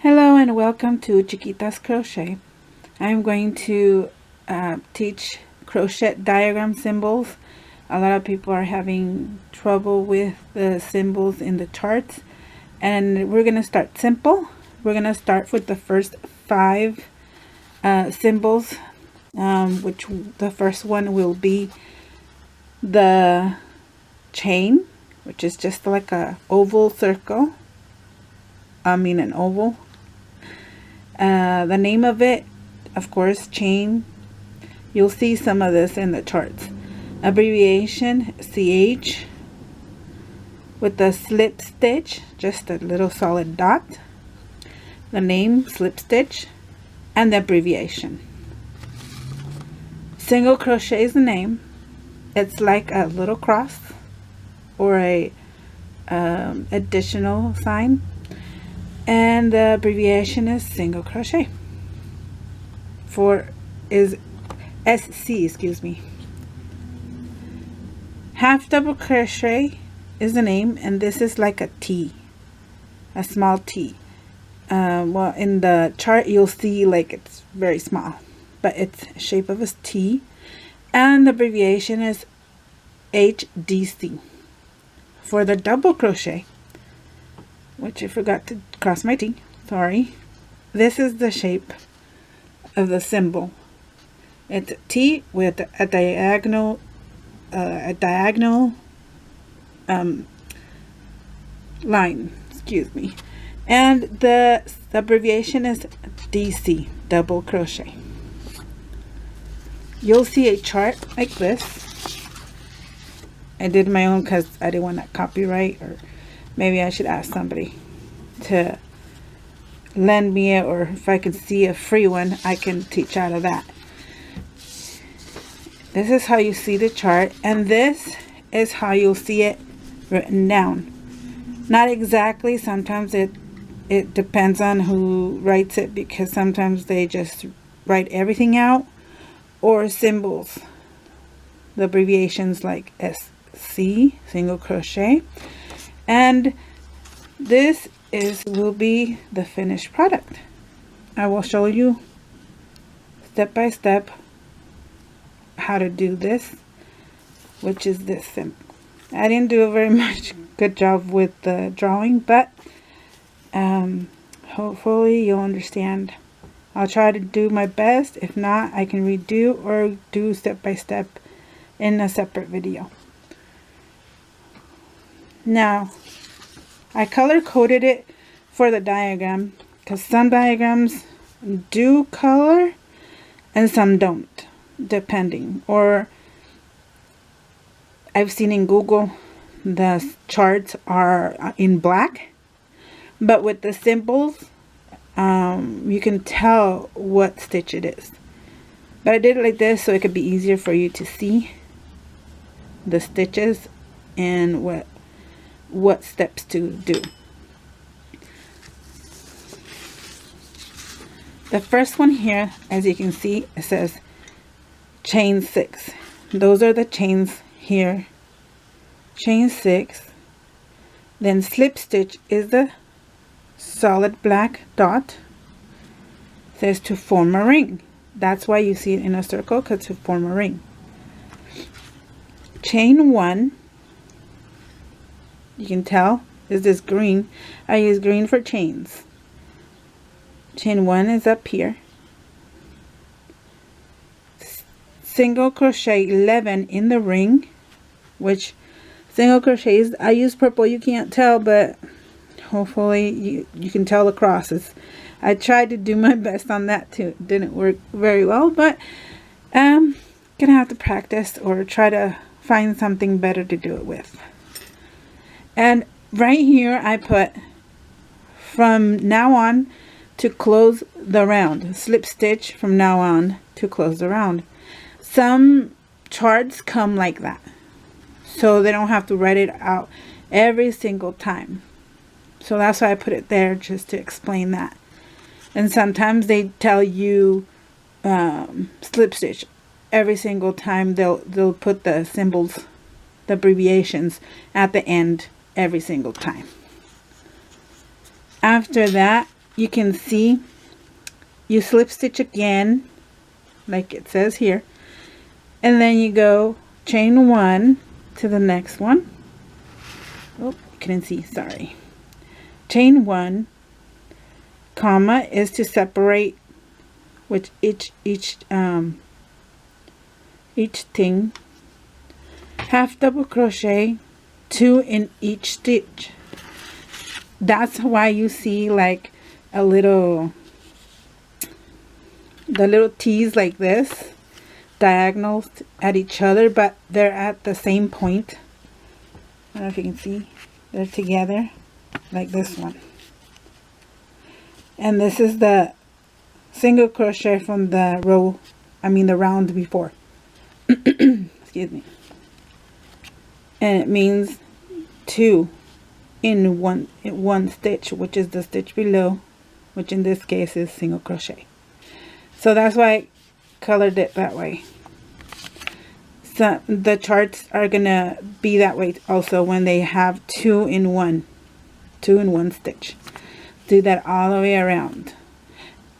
Hello and welcome to Chiquita's Crochet. I'm going to teach crochet diagram symbols. A lot of people are having trouble with the symbols in the charts, and we're going to start simple. We're going to start with the first 5 symbols, which the first one will be the chain, which is just like a oval circle. An oval. The name of it, of course, chain. You'll see some of this in the charts. Abbreviation CH with the slip stitch, just a little solid dot. The name slip stitch and the abbreviation. Single crochet is the name. It's like a little cross or a additional sign. And the abbreviation is single crochet. Is SC, excuse me. Half double crochet is the name, and this is like a T, a small T. Well, in the chart you'll see like it's very small, but it's shape of a T, and the abbreviation is HDC. For the double crochet, which I forgot to cross my T, sorry. This is the shape of the symbol. It's a T with a diagonal line, excuse me. And the abbreviation is DC, double crochet. You'll see a chart like this. I did my own because I didn't want that copyright, or maybe I should ask somebody to lend me it, or if I can see a free one, I can teach out of that. This is how you see the chart, and this is how you'll see it written down. Not exactly, sometimes it depends on who writes it, because sometimes they just write everything out, or symbols, the abbreviations like SC, single crochet. And this will be the finished product. I will show you step by step how to do this, which is this symbol. I didn't do a very much good job with the drawing, but hopefully you'll understand. I'll try to do my best. If not, I can redo or do step by step in a separate video. Now, I color coded it for the diagram, because some diagrams do color and some don't, depending. Or I've seen in Google the charts are in black, but with the symbols you can tell what stitch it is. But I did it like this so it could be easier for you to see the stitches and what steps to do. The first one here, as you can see, it says chain 6. Those are the chains here. Chain 6. Then slip stitch is the solid black dot. It says to form a ring. That's why you see it in a circle, because to form a ring. Chain 1, you can tell, is this green. I use green for chains. Chain 1 is up here. Single crochet 11 in the ring, which single crochets, I use purple, you can't tell, but hopefully you can tell the crosses. I tried to do my best on that too. It didn't work very well, but gonna have to practice or try to find something better to do it with. And right here I put from now on to close the round, slip stitch from now on to close the round. Some charts come like that, so they don't have to write it out every single time. So that's why I put it there, just to explain that. And sometimes they tell you slip stitch every single time. They'll put the symbols, the abbreviations at the end every single time. After that, you can see you slip stitch again like it says here, and then you go chain 1 to the next one. Oh, couldn't see, sorry. Chain 1, comma is to separate with each thing. Half double crochet, 2 in each stitch. That's why you see like a little, the little T's like this, diagonals at each other, but they're at the same point. I don't know if you can see, they're together like this one. And this is the single crochet from the row, the round before. Excuse me. And it means 2 in one stitch, which is the stitch below, which in this case is single crochet. So that's why I colored it that way. So the charts are gonna be that way also when they have 2 in one stitch. Do that all the way around.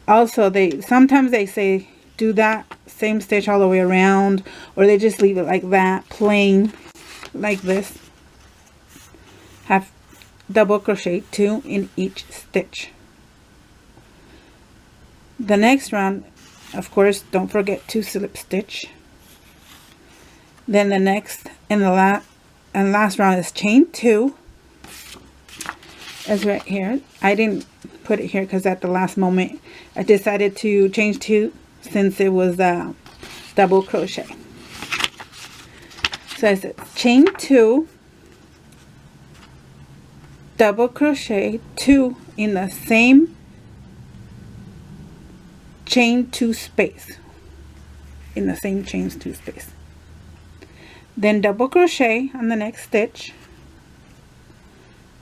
Also, sometimes they say do that same stitch all the way around, or they just leave it like that, plain, like this. Have double crochet 2 in each stitch. The next round, of course, don't forget to slip stitch. Then the next and the last round is chain 2. It's right here. I didn't put it here because at the last moment I decided to change 2 since it was double crochet. So I said chain 2, double crochet 2 in the same chain 2 space, in the same chain 2 space. Then double crochet on the next stitch,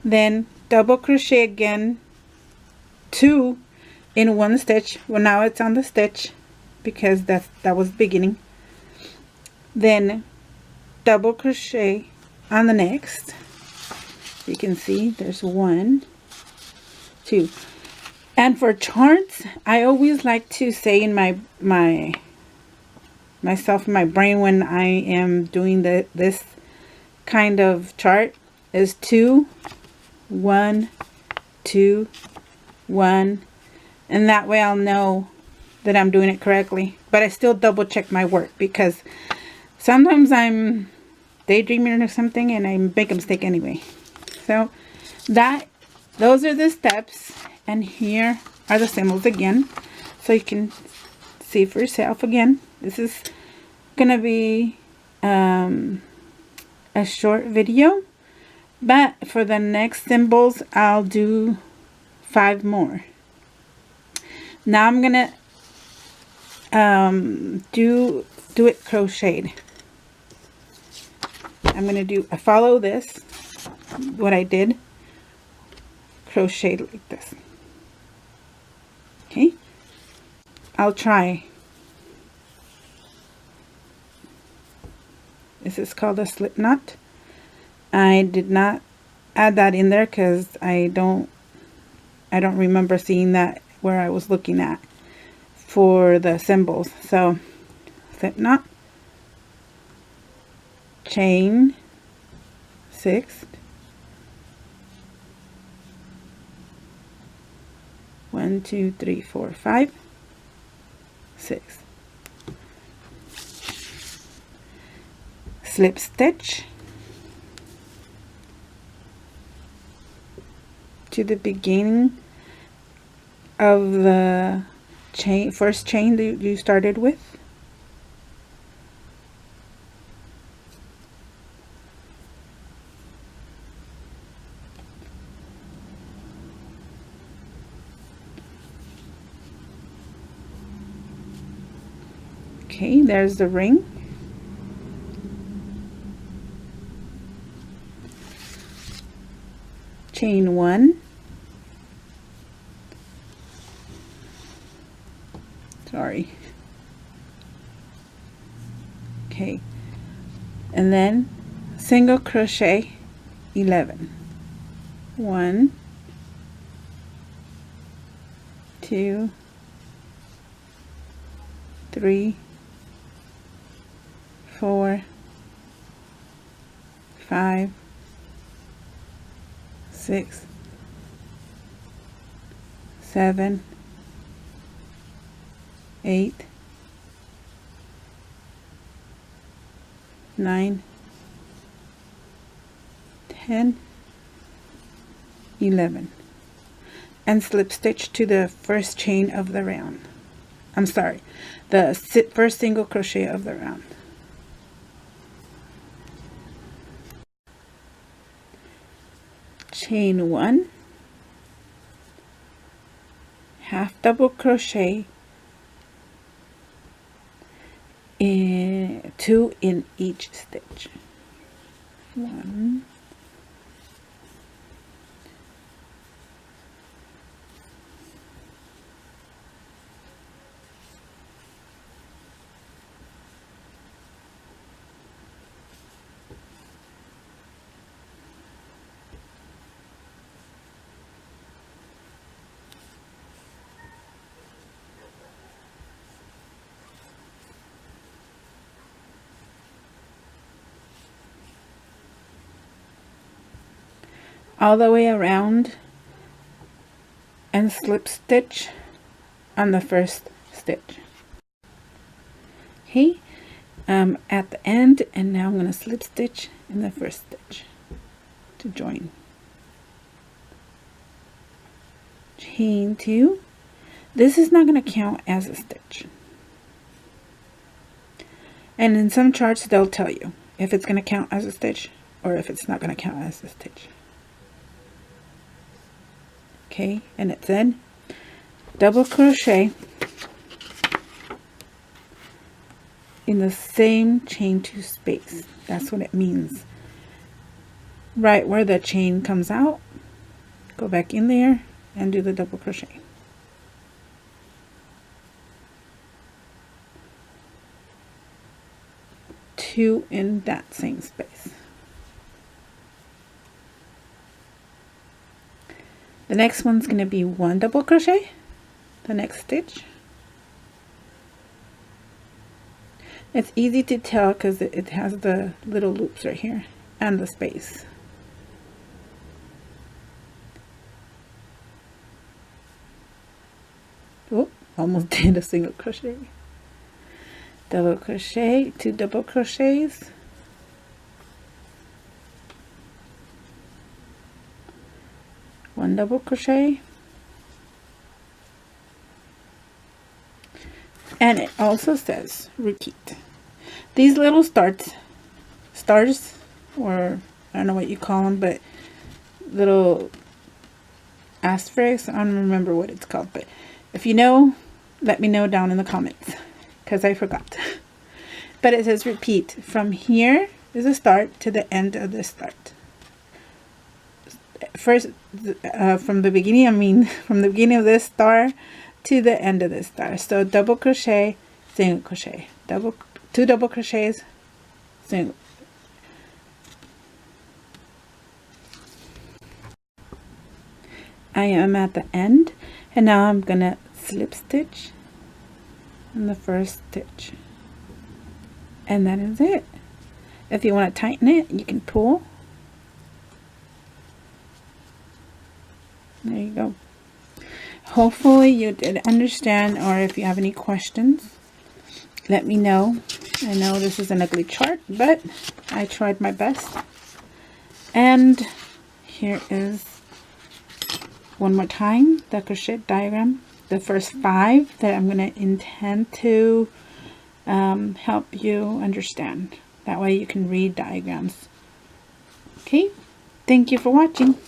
then double crochet again 2 in one stitch. Well, now it's on the stitch because that was beginning. Then double crochet on the next. You can see there's 1, 2. And for charts, I always like to say in myself in my brain when I am doing this kind of chart is 2, 1, 2, 1, and that way I'll know that I'm doing it correctly. But I still double check my work because sometimes I'm daydreaming or something and I make a mistake anyway. So those are the steps, and here are the symbols again, so you can see for yourself again. This is gonna be a short video, but for the next symbols I'll do 5 more. Now I'm gonna do it crocheted. I'm gonna follow this, what I did, crochet like this. Okay, I'll try. This is called a slip knot. I did not add that in there because I don't remember seeing that where I was looking at for the symbols. So slip knot, chain 6, 1, 2, 3, 4, 5, 6. Slip stitch to the beginning of the first chain that you started with. Okay, there's the ring. Chain 1, sorry, okay, and then single crochet 11, 1, 2, 3, 4, 5, 6, 7, 8, 9, 10, 11, and slip stitch to the first chain of the round. I'm sorry, the first single crochet of the round. Chain 1, half double crochet, 2 in each stitch. 1, all the way around and slip stitch on the first stitch. Okay, at the end, and now I'm going to slip stitch in the first stitch to join. Chain 2. This is not going to count as a stitch, and in some charts they'll tell you if it's going to count as a stitch or if it's not going to count as a stitch. Okay, and it said double crochet in the same chain 2 space. That's what it means. Right where the chain comes out, go back in there and do the double crochet. Two in that same space. The next one's going to be 1 double crochet, the next stitch. It's easy to tell because it has the little loops right here and the space. Oh, almost did a single crochet. Double crochet, 2 double crochets. One double crochet, and it also says repeat. These little stars, or I don't know what you call them, but little asterisks, I don't remember what it's called, but if you know, let me know down in the comments because I forgot. But it says repeat from here is the start to the end of the start. First, from the beginning, from the beginning of this star to the end of this star. So double crochet, single crochet, 2 double crochets, single. I am at the end, and now I'm gonna slip stitch in the first stitch, and that is it. If you want to tighten it, you can pull. There you go. Hopefully you did understand, or if you have any questions, let me know. I know this is an ugly chart, but I tried my best. And here is one more time the crochet diagram, the first 5 that I'm going to intend to help you understand. That way you can read diagrams. Okay, thank you for watching.